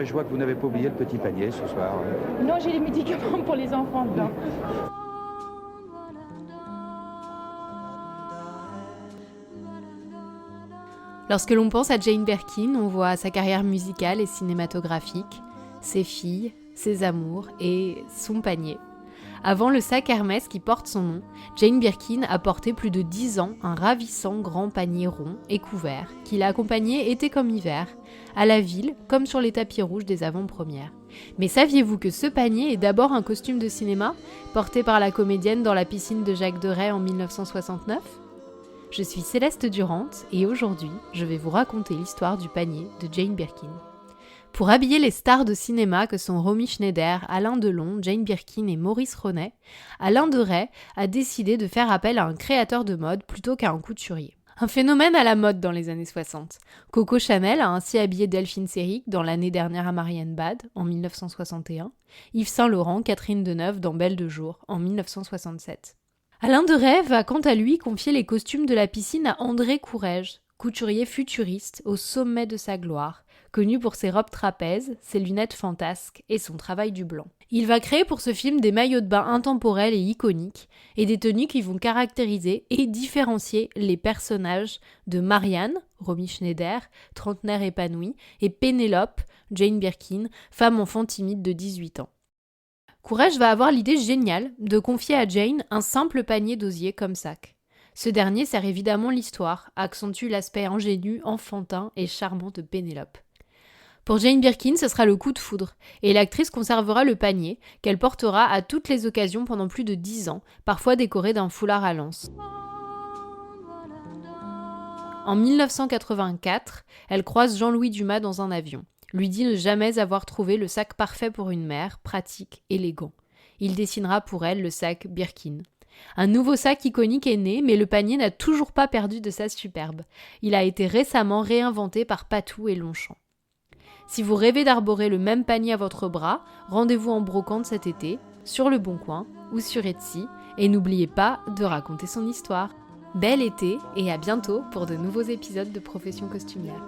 Je vois que vous n'avez pas oublié le petit panier ce soir. Non, j'ai les médicaments pour les enfants dedans. Lorsque l'on pense à Jane Birkin, on voit sa carrière musicale et cinématographique, ses filles, ses amours et son panier. Avant le sac Hermès qui porte son nom, Jane Birkin a porté plus de 10 ans un ravissant grand panier rond et couvert qui l'a accompagné été comme hiver, à la ville comme sur les tapis rouges des avant-premières. Mais saviez-vous que ce panier est d'abord un costume de cinéma, porté par la comédienne dans la piscine de Jacques Deray en 1969 ? Je suis Céleste Durand et aujourd'hui, je vais vous raconter l'histoire du panier de Jane Birkin. Pour habiller les stars de cinéma que sont Romy Schneider, Alain Delon, Jane Birkin et Maurice Ronet, Alain Deray a décidé de faire appel à un créateur de mode plutôt qu'à un couturier. Un phénomène à la mode dans les années 60. Coco Chanel a ainsi habillé Delphine Seyrig dans l'année dernière à Marianne Bad, en 1961, Yves Saint Laurent, Catherine Deneuve dans Belle de jour, en 1967. Alain Deray va quant à lui confier les costumes de la piscine à André Courrèges, couturier futuriste au sommet de sa gloire, connu pour ses robes trapèzes, ses lunettes fantasques et son travail du blanc. Il va créer pour ce film des maillots de bain intemporels et iconiques, et des tenues qui vont caractériser et différencier les personnages de Marianne, Romy Schneider, trentenaire épanouie, et Pénélope, Jane Birkin, femme enfant timide de 18 ans. Courrèges va avoir l'idée géniale de confier à Jane un simple panier d'osier comme sac. Ce dernier sert évidemment l'histoire, accentue l'aspect ingénu, enfantin et charmant de Pénélope. Pour Jane Birkin, ce sera le coup de foudre, et l'actrice conservera le panier, qu'elle portera à toutes les occasions pendant plus de 10 ans, parfois décoré d'un foulard à l'anse. En 1984, elle croise Jean-Louis Dumas dans un avion. Lui dit ne jamais avoir trouvé le sac parfait pour une mère, pratique, élégant. Il dessinera pour elle le sac Birkin. Un nouveau sac iconique est né, mais le panier n'a toujours pas perdu de sa superbe. Il a été récemment réinventé par Patou et Longchamp. Si vous rêvez d'arborer le même panier à votre bras, rendez-vous en brocante cet été, sur Le Bon Coin ou sur Etsy, et n'oubliez pas de raconter son histoire. Bel été et à bientôt pour de nouveaux épisodes de Profession Costumière.